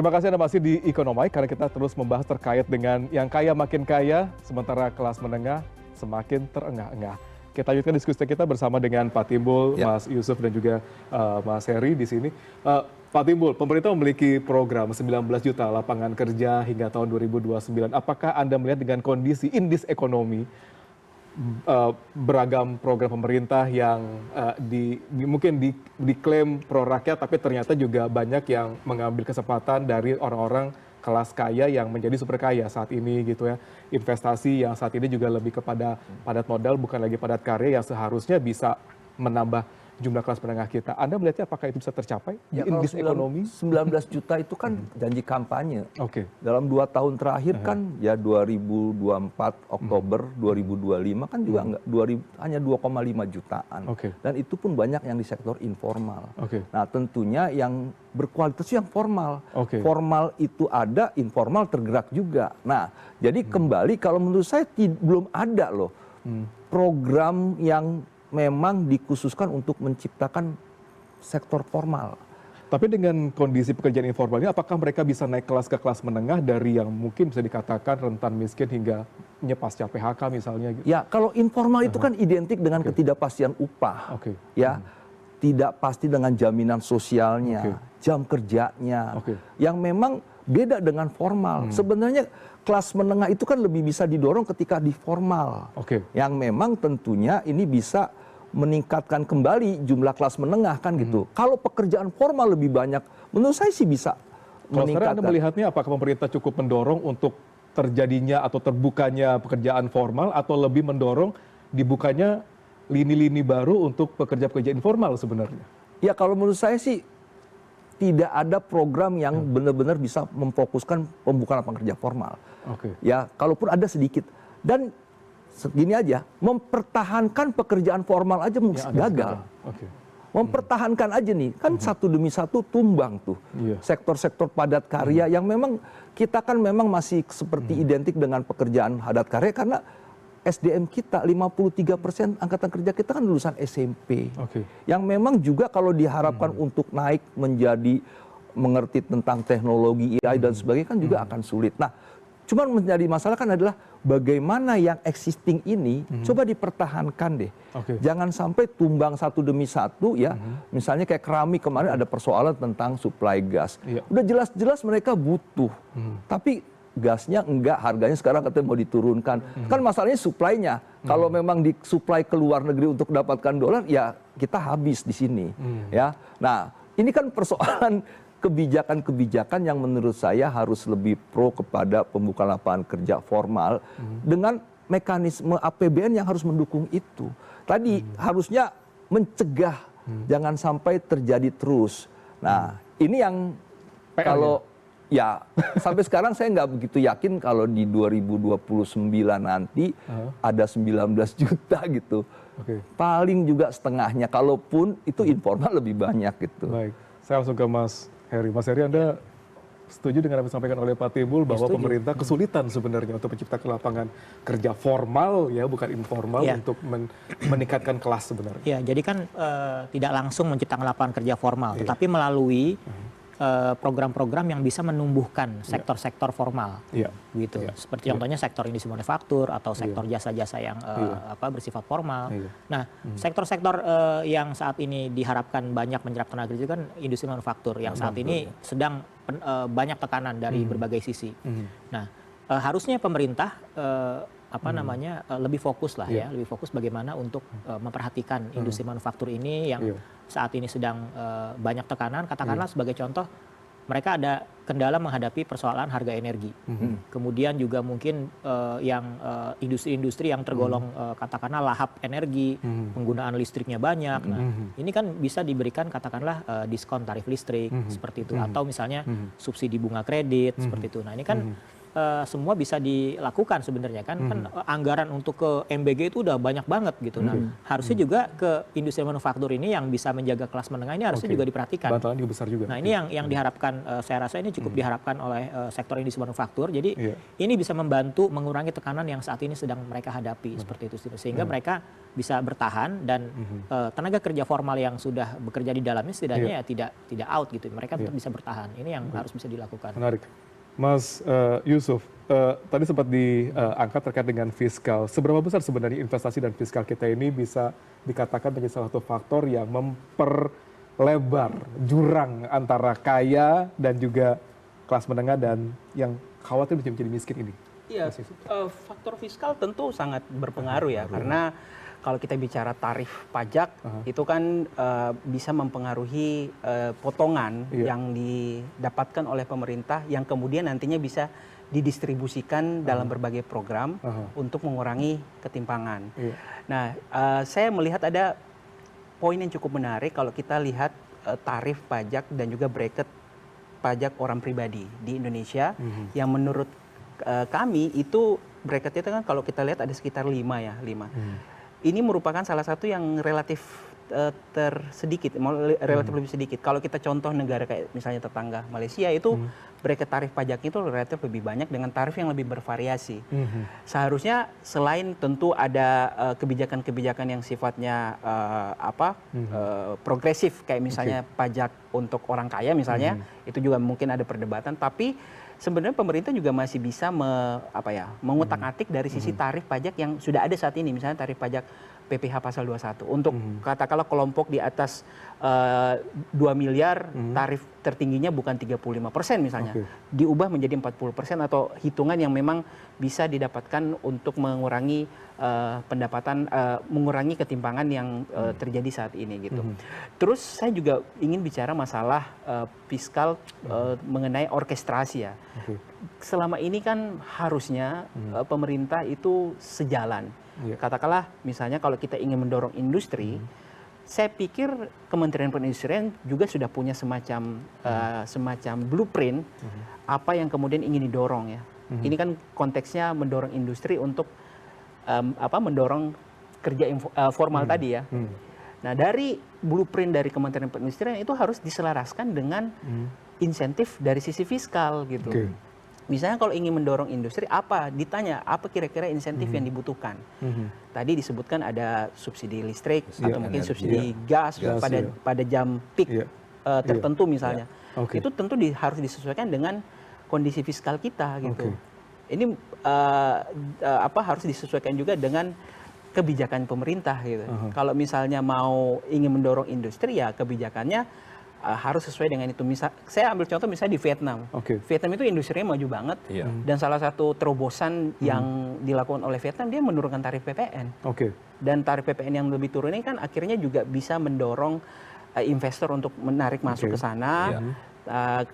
Terima kasih Anda masih di Ekonomi karena kita terus membahas terkait dengan yang kaya makin kaya, sementara kelas menengah semakin terengah-engah. Kita lanjutkan diskusi kita bersama dengan Pak Timbul, Mas Yusuf dan juga Mas Heri di sini. Pak Timbul, pemerintah memiliki program 19 juta lapangan kerja hingga tahun 2029. Apakah Anda melihat dengan kondisi indeks ekonomi beragam program pemerintah yang mungkin diklaim pro rakyat, tapi ternyata juga banyak yang mengambil kesempatan dari orang-orang kelas kaya yang menjadi super kaya saat ini gitu ya. Investasi yang saat ini juga lebih kepada padat modal, bukan lagi padat karya yang seharusnya bisa menambah jumlah kelas menengah kita. Anda melihatnya apakah itu bisa tercapai di indeks ekonomi? 19 juta itu kan janji kampanye. Oke. Dalam 2 tahun terakhir kan ya 2024 Oktober 2025 kan juga hanya 2,5 jutaan. Dan itu pun banyak yang di sektor informal. Nah, tentunya yang berkualitas yang formal. Formal itu ada, informal tergerak juga. Nah, jadi kembali kalau menurut saya belum ada loh program yang memang dikhususkan untuk menciptakan sektor formal. Tapi dengan kondisi pekerjaan informal ini, apakah mereka bisa naik kelas ke kelas menengah dari yang mungkin bisa dikatakan rentan miskin hingga pasca PHK misalnya? Gitu? Ya, kalau informal itu kan identik dengan ketidakpastian upah. Ya, tidak pasti dengan jaminan sosialnya, jam kerjanya, yang memang beda dengan formal. Sebenarnya kelas menengah itu kan lebih bisa didorong ketika di formal. Yang memang tentunya ini bisa meningkatkan kembali jumlah kelas menengah kan gitu. Kalau pekerjaan formal lebih banyak, menurut saya sih bisa meningkatkan. Sekarang Anda melihatnya apakah pemerintah cukup mendorong untuk terjadinya atau terbukanya pekerjaan formal atau lebih mendorong dibukanya lini-lini baru untuk pekerja-pekerja informal sebenarnya? Ya kalau menurut saya sih tidak ada program yang benar-benar bisa memfokuskan pembukaan lapangan kerja formal. Ya, kalaupun ada sedikit. Dan segini aja, mempertahankan pekerjaan formal aja gagal. Mempertahankan aja nih, kan satu demi satu tumbang tuh. Sektor-sektor padat karya yang memang kita kan memang masih seperti identik dengan pekerjaan padat karya karena SDM kita 53% angkatan kerja kita kan lulusan SMP. Yang memang juga kalau diharapkan untuk naik menjadi mengerti tentang teknologi AI dan sebagainya kan juga akan sulit. Nah, cuman menjadi masalah kan adalah bagaimana yang existing ini coba dipertahankan deh. Jangan sampai tumbang satu demi satu ya. Misalnya kayak keramik kemarin ada persoalan tentang supply gas. Udah jelas-jelas mereka butuh. Tapi gasnya enggak, harganya sekarang katanya mau diturunkan. Kan masalahnya supply-nya. Kalau memang disuplai ke luar negeri untuk dapatkan dolar, ya kita habis di sini. Ya. Nah, ini kan persoalan kebijakan-kebijakan yang menurut saya harus lebih pro kepada pembukaan lapangan kerja formal dengan mekanisme APBN yang harus mendukung itu. Tadi harusnya mencegah jangan sampai terjadi terus. Nah, ini yang kalau ya sampai sekarang saya nggak begitu yakin kalau di 2029 nanti ada 19 juta gitu. Paling juga setengahnya, kalaupun itu informal lebih banyak gitu. Baik, saya langsung ke Mas Heri. Mas Heri, Anda setuju dengan apa yang disampaikan oleh Pak Timbul bahwa pemerintah kesulitan sebenarnya untuk menciptakan lapangan kerja formal ya, bukan informal untuk meningkatkan kelas sebenarnya? Ya, jadi kan tidak langsung menciptakan lapangan kerja formal, tetapi melalui program-program yang bisa menumbuhkan sektor-sektor formal, gitu. Seperti contohnya sektor industri manufaktur atau sektor jasa-jasa yang bersifat formal. Nah, sektor-sektor yang saat ini diharapkan banyak menyerap tenaga kerja kan industri manufaktur yang saat ini sedang banyak tekanan dari berbagai sisi. Nah, harusnya pemerintah lebih fokus lah ya, lebih fokus bagaimana untuk memperhatikan industri manufaktur ini yang saat ini sedang banyak tekanan. Katakanlah sebagai contoh, mereka ada kendala menghadapi persoalan harga energi. Kemudian juga mungkin yang industri-industri yang tergolong katakanlah lahap energi, penggunaan listriknya banyak. Nah, ini kan bisa diberikan katakanlah diskon tarif listrik seperti itu, atau misalnya subsidi bunga kredit seperti itu. Nah, ini kan semua bisa dilakukan sebenarnya kan anggaran untuk ke MBG itu udah banyak banget gitu. Nah, harusnya juga ke industri manufaktur ini yang bisa menjaga kelas menengah ini harusnya juga diperhatikan. Bantalan juga besar juga. Nah, ini yang diharapkan, saya rasa ini cukup diharapkan oleh sektor industri manufaktur. Jadi ini bisa membantu mengurangi tekanan yang saat ini sedang mereka hadapi seperti itu, sehingga mereka bisa bertahan dan tenaga kerja formal yang sudah bekerja di dalamnya setidaknya ya tidak out gitu. Mereka tetap bisa bertahan. Ini yang harus bisa dilakukan. Menarik. Mas Yusuf, tadi sempat diangkat terkait dengan fiskal. Seberapa besar sebenarnya investasi dan fiskal kita ini bisa dikatakan menjadi salah satu faktor yang memperlebar jurang antara kaya dan juga kelas menengah dan yang khawatir menjadi miskin ini? Iya, faktor fiskal tentu sangat berpengaruh ya, karena kalau kita bicara tarif pajak itu kan bisa mempengaruhi potongan yang didapatkan oleh pemerintah yang kemudian nantinya bisa didistribusikan dalam berbagai program untuk mengurangi ketimpangan. Nah, saya melihat ada poin yang cukup menarik kalau kita lihat tarif pajak dan juga bracket pajak orang pribadi di Indonesia yang menurut kami itu bracketnya itu kan kalau kita lihat ada sekitar 5. Ini merupakan salah satu yang relatif tersedikit, relatif lebih sedikit. Kalau kita contoh negara kayak misalnya tetangga Malaysia itu bracket tarif pajaknya itu relatif lebih banyak dengan tarif yang lebih bervariasi. Seharusnya selain tentu ada kebijakan-kebijakan yang sifatnya progresif kayak misalnya pajak untuk orang kaya misalnya, itu juga mungkin ada perdebatan, tapi sebenarnya pemerintah juga masih bisa mengutak-atik dari sisi tarif pajak yang sudah ada saat ini, misalnya tarif pajak PPh pasal 21 untuk katakanlah kelompok di atas 2 miliar tarif tertingginya bukan 35% misalnya, diubah menjadi 40% atau hitungan yang memang bisa didapatkan untuk mengurangi mengurangi ketimpangan yang terjadi saat ini gitu. Terus saya juga ingin bicara masalah fiskal mengenai orkestrasi ya. Selama ini kan harusnya pemerintah itu sejalan. Katakanlah misalnya kalau kita ingin mendorong industri, saya pikir Kementerian Perindustrian juga sudah punya semacam blueprint apa yang kemudian ingin didorong ya. Ini kan konteksnya mendorong industri untuk mendorong kerja formal tadi ya. Nah, dari blueprint dari Kementerian Perindustrian itu harus diselaraskan dengan insentif dari sisi fiskal gitu. Misalnya kalau ingin mendorong industri, ditanya apa kira-kira insentif yang dibutuhkan. Tadi disebutkan ada subsidi listrik atau mungkin subsidi gas pada jam peak tertentu misalnya. Itu tentu harus disesuaikan dengan kondisi fiskal kita gitu. Ini harus disesuaikan juga dengan kebijakan pemerintah gitu. Kalau misalnya ingin mendorong industri ya kebijakannya harus sesuai dengan itu. Saya ambil contoh misalnya di Vietnam. Vietnam itu industrinya maju banget dan salah satu terobosan yang dilakukan oleh Vietnam dia menurunkan tarif PPN. Dan tarif PPN yang lebih turun ini kan akhirnya juga bisa mendorong investor untuk menarik masuk ke sana.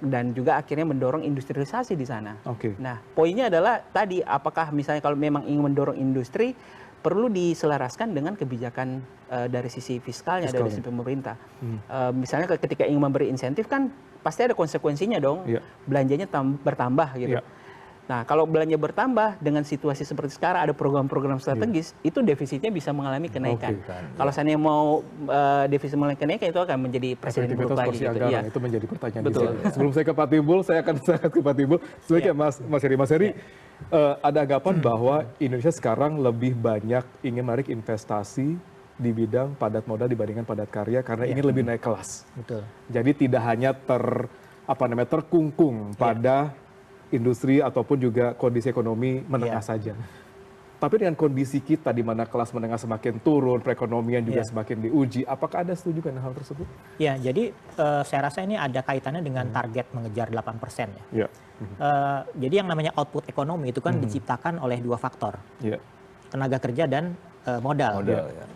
Dan juga akhirnya mendorong industrialisasi di sana. Nah, poinnya adalah tadi apakah misalnya kalau memang ingin mendorong industri perlu diselaraskan dengan kebijakan dari sisi fiskalnya dari sisi pemerintah. Misalnya ketika ingin memberi insentif kan pasti ada konsekuensinya dong. Belanjanya bertambah gitu. Nah, kalau belanja bertambah dengan situasi seperti sekarang ada program-program strategis, itu defisitnya bisa mengalami kenaikan. Kalau saya mau defisit mengalami kenaikan itu akan menjadi presiden buruk lagi. Gitu. Itu menjadi pertanyaan. Sebelum saya ke Pak Timbul, saya akan ke Pak Timbul. Sebaiknya Mas Heri, ada anggapan bahwa Indonesia sekarang lebih banyak ingin menarik investasi di bidang padat modal dibandingkan padat karya karena ingin lebih naik kelas. Jadi tidak hanya terkungkung pada industri ataupun juga kondisi ekonomi menengah saja. Tapi dengan kondisi kita di mana kelas menengah semakin turun, perekonomian juga semakin diuji, apakah Anda setuju dengan hal tersebut? Ya, jadi saya rasa ini ada kaitannya dengan target mengejar 8% ya. Jadi yang namanya output ekonomi itu kan diciptakan oleh dua faktor, tenaga kerja dan modal.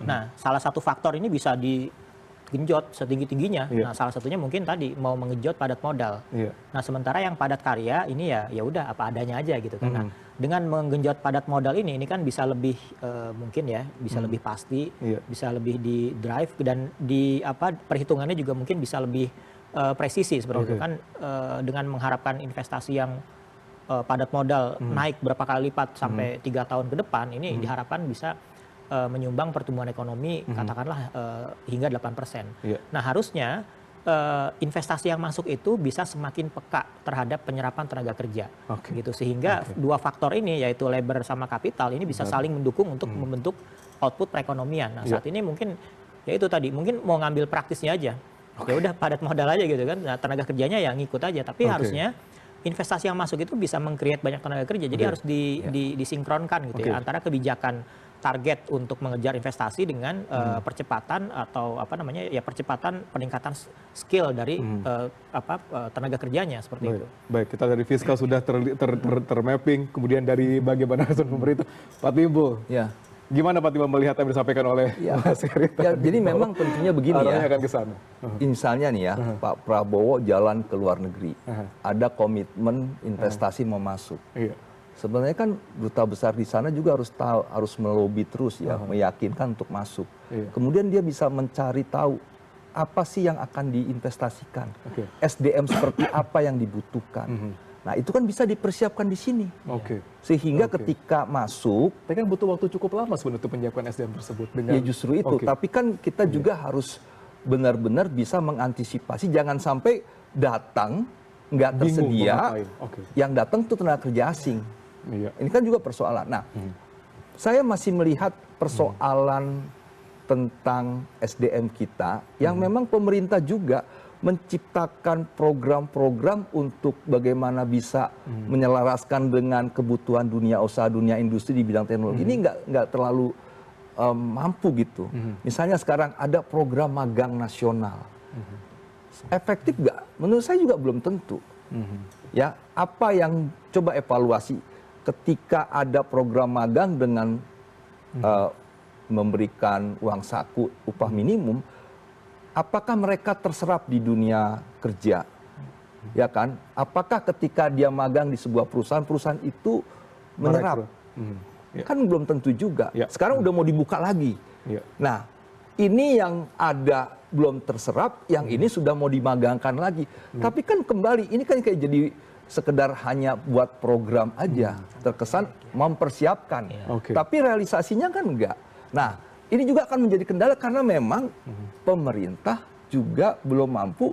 Nah, salah satu faktor ini bisa digenjot setinggi-tingginya. Nah, salah satunya mungkin tadi mau mengejut padat modal. Nah, sementara yang padat karya ini ya udah apa adanya aja gitu kan. Nah, dengan menggenjot padat modal ini kan bisa lebih mungkin ya bisa lebih pasti, bisa lebih di drive dan perhitungannya juga mungkin bisa lebih presisi seperti itu kan dengan mengharapkan investasi yang padat modal naik berapa kali lipat sampai 3 tahun ke depan, ini diharapkan bisa menyumbang pertumbuhan ekonomi katakanlah hingga 8%. Nah harusnya investasi yang masuk itu bisa semakin peka terhadap penyerapan tenaga kerja, gitu, sehingga dua faktor ini yaitu labor sama kapital ini bisa saling mendukung untuk membentuk output perekonomian. Nah saat ini mungkin ya itu tadi, mungkin mau ngambil praktisnya aja, ya udah padat modal aja gitu kan, nah, tenaga kerjanya yang ngikut aja, tapi harusnya investasi yang masuk itu bisa meng-create banyak tenaga kerja, jadi harus disinkronkan gitu ya, antara kebijakan target untuk mengejar investasi dengan percepatan atau apa namanya ya percepatan peningkatan skill dari tenaga kerjanya seperti itu. Baik, kita dari fiskal sudah termapping, kemudian dari bagaimana respon pemerintah. Pak Timbul, gimana Pak Timbul melihat yang disampaikan oleh Mas Heri? Ya, jadi memang tentunya begini arahnya ya. akan ke sana. Misalnya nih ya, Pak Prabowo jalan ke luar negeri, ada komitmen investasi mau masuk. Sebenarnya kan duta besar di sana juga harus melobi terus ya, meyakinkan untuk masuk. Kemudian dia bisa mencari tahu apa sih yang akan diinvestasikan, SDM seperti apa yang dibutuhkan. Nah itu kan bisa dipersiapkan di sini, sehingga ketika masuk, tapi kan butuh waktu cukup lama sebenarnya untuk menyiapkan SDM tersebut. Dengan... Ya justru itu, tapi kan kita juga harus benar-benar bisa mengantisipasi, jangan sampai datang nggak tersedia, yang datang itu tenaga kerja asing. Ini kan juga persoalan. Nah, saya masih melihat persoalan tentang SDM kita yang memang pemerintah juga menciptakan program-program untuk bagaimana bisa menyelaraskan dengan kebutuhan dunia usaha, dunia industri di bidang teknologi. Ini nggak terlalu mampu gitu. Misalnya sekarang ada program magang nasional. Efektif nggak? Menurut saya juga belum tentu. Ya, apa yang coba evaluasi ketika ada program magang dengan memberikan uang saku upah minimum, apakah mereka terserap di dunia kerja? Ya kan? Apakah ketika dia magang di sebuah perusahaan itu menyerap? Kan belum tentu juga. Sekarang udah mau dibuka lagi. Nah, ini yang ada belum terserap, yang ini sudah mau dimagangkan lagi. Tapi kan kembali, ini kan kayak jadi sekedar hanya buat program aja, terkesan mempersiapkan, tapi realisasinya kan enggak. Nah, ini juga akan menjadi kendala karena memang pemerintah juga belum mampu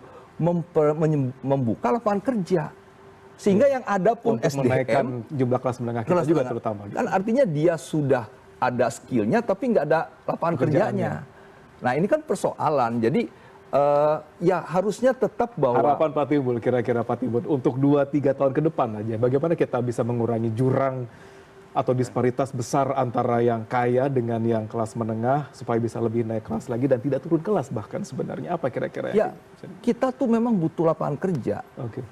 membuka lapangan kerja, sehingga yang ada pun untuk SDM, menaikkan jumlah kelas menengah kita juga terutama. Kan artinya dia sudah ada skillnya, tapi nggak ada lapangan kerjanya. Nah, ini kan persoalan. Jadi ya harusnya tetap bahwa... Harapan Pak Timbul, kira-kira Pak Timbul, untuk 2-3 tahun ke depan aja, bagaimana kita bisa mengurangi jurang atau disparitas besar antara yang kaya dengan yang kelas menengah, supaya bisa lebih naik kelas lagi dan tidak turun kelas bahkan sebenarnya, apa kira-kira? Ya, kita tuh memang butuh lapangan kerja,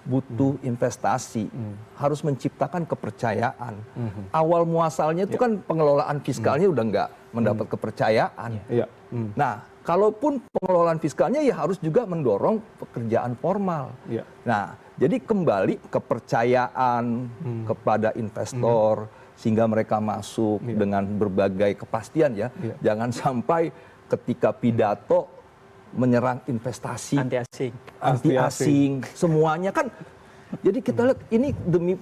butuh investasi, harus menciptakan kepercayaan. Awal muasalnya itu kan pengelolaan fiskalnya udah nggak mendapat kepercayaan. Nah, kalaupun pengelolaan fiskalnya ya harus juga mendorong pekerjaan formal. Nah, jadi kembali kepercayaan kepada investor sehingga mereka masuk dengan berbagai kepastian ya. Jangan sampai ketika pidato menyerang investasi, anti-asing, semuanya kan. Jadi kita lihat ini demi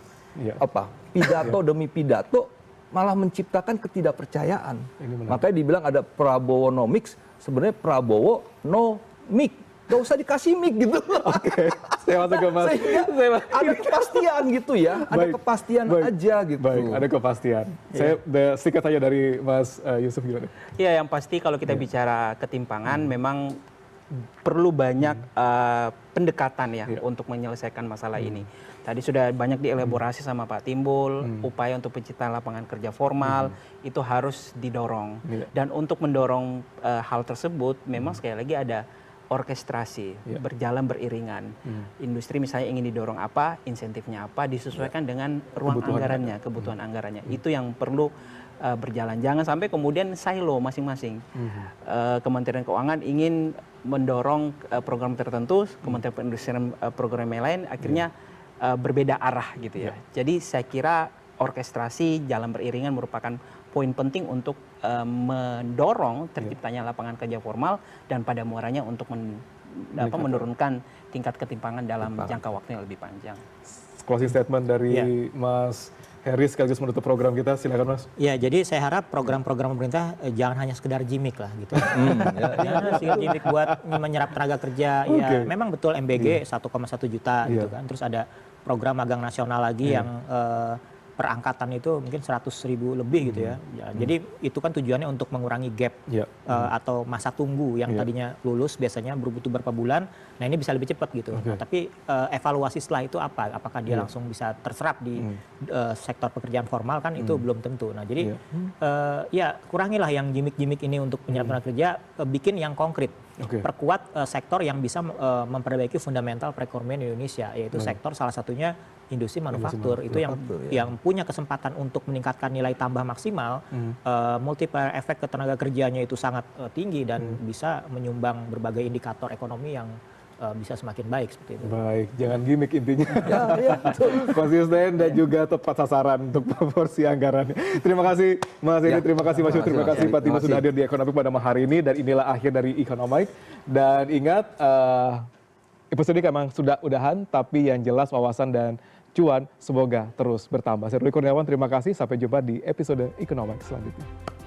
pidato demi pidato malah menciptakan ketidakpercayaan. Makanya dibilang ada Prabowonomics. Sebenarnya Prabowo no mic, gak usah dikasih mic gitu. Saya masuk ke Mas. Ada kepastian gitu ya, ada kepastian aja gitu. Baik, ada kepastian. Saya singkat saja dari Mas Yusuf gimana? Ya, yang pasti kalau kita bicara ketimpangan, memang perlu banyak pendekatan ya untuk menyelesaikan masalah ini. Tadi sudah banyak dielaborasi sama Pak Timbul, upaya untuk penciptaan lapangan kerja formal itu harus didorong. Dan untuk mendorong hal tersebut, memang sekali lagi ada orkestrasi, berjalan beriringan. Industri misalnya ingin didorong apa, insentifnya apa, disesuaikan dengan ruang anggarannya, kebutuhan anggarannya. Itu yang perlu berjalan. Jangan sampai kemudian silo masing-masing. Kementerian Keuangan ingin mendorong program tertentu, Kementerian Perindustrian program yang lain, akhirnya berbeda arah gitu ya. Jadi saya kira orkestrasi jalan beriringan merupakan poin penting untuk mendorong terciptanya lapangan kerja formal dan pada muaranya untuk menurunkan tingkat ketimpangan dalam jangka waktu yang lebih panjang. closing statement dari Mas Heri sekaligus menutup program kita, silakan Mas. Ya, jadi saya harap program-program pemerintah jangan hanya sekedar gimmick lah gitu. Jangan sekedar gimmick buat menyerap tenaga kerja. Ya, memang betul MBG 1,1 juta gitu kan. Terus ada program magang nasional lagi yang perangkatan itu mungkin 100.000 lebih gitu ya. Jadi itu kan tujuannya untuk mengurangi gap atau masa tunggu yang tadinya lulus biasanya butuh beberapa bulan. Nah ini bisa lebih cepat gitu. Nah, tapi evaluasi setelah itu apa? Apakah dia langsung bisa terserap di sektor pekerjaan formal kan itu belum tentu. Nah jadi ya kurangilah yang gimmick-gimmick ini untuk penyerapan tenaga kerja, bikin yang konkret. Perkuat sektor yang bisa memperbaiki fundamental perekonomian Indonesia, yaitu sektor salah satunya industri manufaktur. Itu yang punya kesempatan untuk meningkatkan nilai tambah maksimal, multiplier efek ke tenaga kerjanya itu sangat tinggi dan bisa menyumbang berbagai indikator ekonomi yang bisa semakin baik seperti itu. Baik, jangan gimmick intinya. Konsisten dan juga tepat sasaran untuk proporsi anggarannya. Terima kasih Mas Heri, terima kasih Mas Yu, terima kasih Pak Timo sudah hadir di Ekonomik pada hari ini, dan inilah akhir dari Ekonomik. Dan ingat, episode ini memang sudah udahan, tapi yang jelas wawasan dan cuan semoga terus bertambah. Saya Ruli Kurniawan, terima kasih, sampai jumpa di episode Ekonomik selanjutnya.